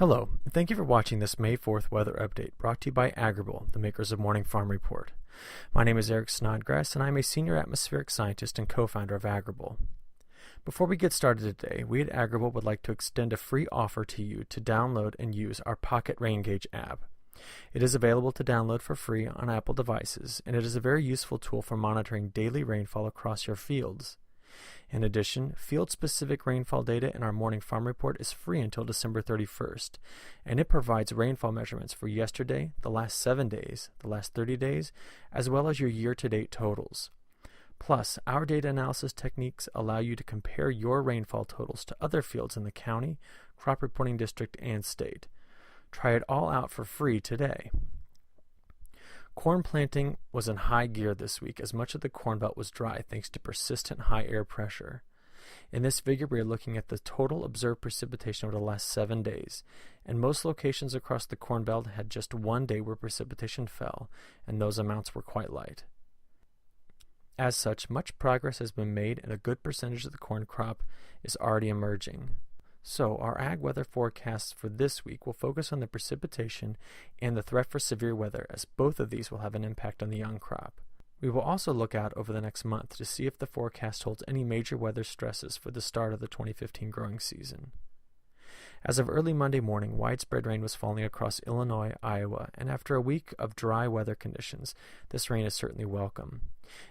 Hello, and thank you for watching this May 4th weather update brought to you by Agrible, the makers of Morning Farm Report. My name is Eric Snodgrass, and I'm a senior atmospheric scientist and co-founder of Agrible. Before we get started today, we at Agrible would like to extend a free offer to you to download and use our Pocket Rain Gauge app. It is available to download for free on Apple devices, and it is a very useful tool for monitoring daily rainfall across your fields. In addition, field-specific rainfall data in our Morning Farm Report is free until December 31st, and it provides rainfall measurements for yesterday, the last 7 days, the last 30 days, as well as your year-to-date totals. Plus, our data analysis techniques allow you to compare your rainfall totals to other fields in the county, crop reporting district, and state. Try it all out for free today. Corn planting was in high gear this week as much of the Corn Belt was dry thanks to persistent high air pressure. In this figure, we are looking at the total observed precipitation over the last 7 days, and most locations across the Corn Belt had just one day where precipitation fell, and those amounts were quite light. As such, much progress has been made and a good percentage of the corn crop is already emerging. So, our ag weather forecasts for this week will focus on the precipitation and the threat for severe weather, as both of these will have an impact on the young crop. We will also look out over the next month to see if the forecast holds any major weather stresses for the start of the 2015 growing season. As of early Monday morning, widespread rain was falling across Illinois, Iowa, and after a week of dry weather conditions, this rain is certainly welcome.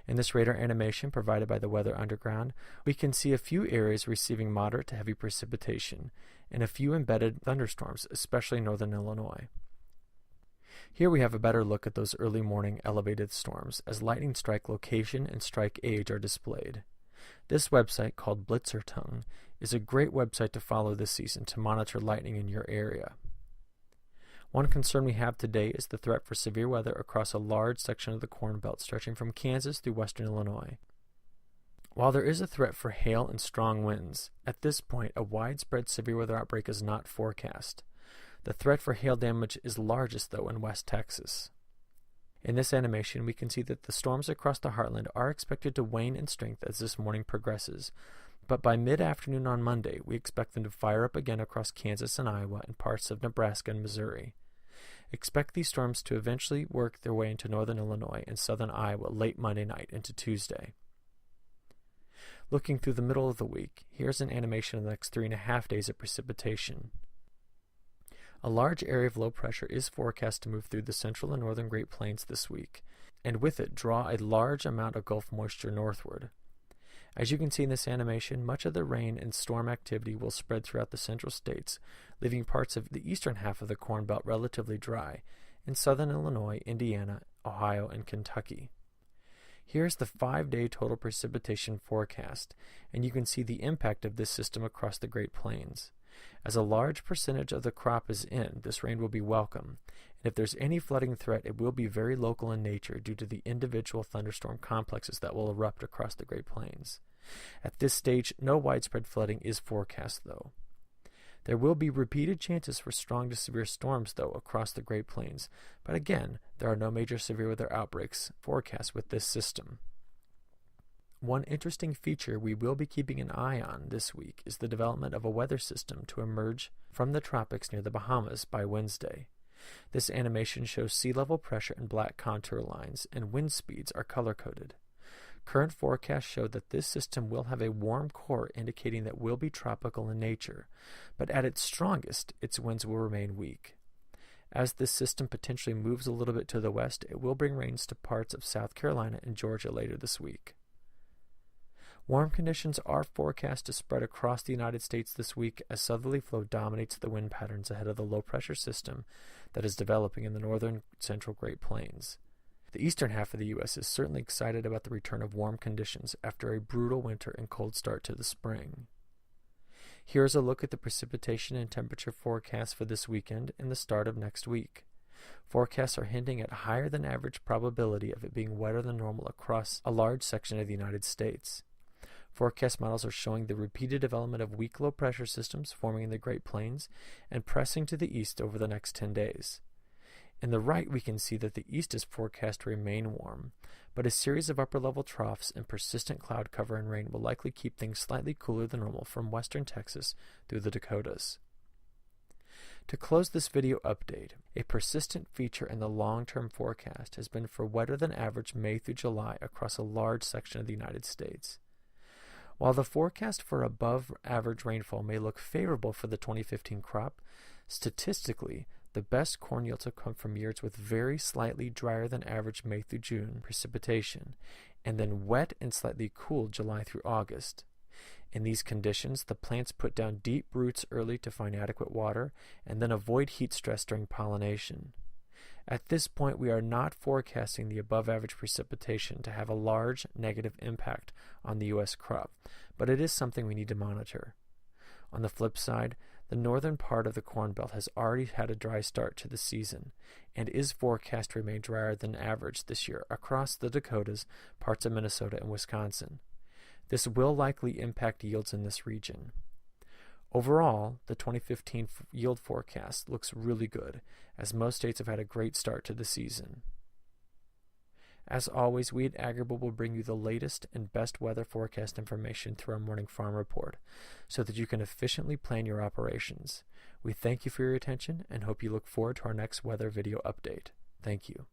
In this radar animation provided by the Weather Underground, we can see a few areas receiving moderate to heavy precipitation, and a few embedded thunderstorms, especially in northern Illinois. Here we have a better look at those early morning elevated storms, as lightning strike location and strike age are displayed. This website, called Blitzertongue, is a great website to follow this season to monitor lightning in your area. One concern we have today is the threat for severe weather across a large section of the Corn Belt stretching from Kansas through western Illinois. While there is a threat for hail and strong winds, at this point a widespread severe weather outbreak is not forecast. The threat for hail damage is largest, though, in West Texas. In this animation, we can see that the storms across the heartland are expected to wane in strength as this morning progresses, but by mid-afternoon on Monday, we expect them to fire up again across Kansas and Iowa and parts of Nebraska and Missouri. Expect these storms to eventually work their way into northern Illinois and southern Iowa late Monday night into Tuesday. Looking through the middle of the week, here's an animation of the next 3.5 days of precipitation. A large area of low pressure is forecast to move through the central and northern Great Plains this week, and with it draw a large amount of Gulf moisture northward. As you can see in this animation, much of the rain and storm activity will spread throughout the central states, leaving parts of the eastern half of the Corn Belt relatively dry, in southern Illinois, Indiana, Ohio, and Kentucky. Here's the 5-day total precipitation forecast, and you can see the impact of this system across the Great Plains. As a large percentage of the crop is in, this rain will be welcome, and if there's any flooding threat, it will be very local in nature due to the individual thunderstorm complexes that will erupt across the Great Plains. At this stage, no widespread flooding is forecast, though. There will be repeated chances for strong to severe storms, though, across the Great Plains, but again, there are no major severe weather outbreaks forecast with this system. One interesting feature we will be keeping an eye on this week is the development of a weather system to emerge from the tropics near the Bahamas by Wednesday. This animation shows sea level pressure in black contour lines, and wind speeds are color-coded. Current forecasts show that this system will have a warm core indicating that it will be tropical in nature, but at its strongest, its winds will remain weak. As this system potentially moves a little bit to the west, it will bring rains to parts of South Carolina and Georgia later this week. Warm conditions are forecast to spread across the United States this week as southerly flow dominates the wind patterns ahead of the low-pressure system that is developing in the northern central Great Plains. The eastern half of the U.S. is certainly excited about the return of warm conditions after a brutal winter and cold start to the spring. Here's a look at the precipitation and temperature forecast for this weekend and the start of next week. Forecasts are hinting at higher than average probability of it being wetter than normal across a large section of the United States. Forecast models are showing the repeated development of weak low-pressure systems forming in the Great Plains and pressing to the east over the next 10 days. In the right, we can see that the east is forecast to remain warm, but a series of upper-level troughs and persistent cloud cover and rain will likely keep things slightly cooler than normal from western Texas through the Dakotas. To close this video update, a persistent feature in the long-term forecast has been for wetter than average May through July across a large section of the United States. While the forecast for above average rainfall may look favorable for the 2015 crop, statistically, the best corn yields have come from years with very slightly drier than average May through June precipitation, and then wet and slightly cool July through August. In these conditions, the plants put down deep roots early to find adequate water and then avoid heat stress during pollination. At this point, we are not forecasting the above-average precipitation to have a large negative impact on the U.S. crop, but it is something we need to monitor. On the flip side, the northern part of the Corn Belt has already had a dry start to the season and is forecast to remain drier than average this year across the Dakotas, parts of Minnesota, and Wisconsin. This will likely impact yields in this region. Overall, the 2015 yield forecast looks really good, as most states have had a great start to the season. As always, we at Agrible will bring you the latest and best weather forecast information through our morning farm report, so that you can efficiently plan your operations. We thank you for your attention and hope you look forward to our next weather video update. Thank you.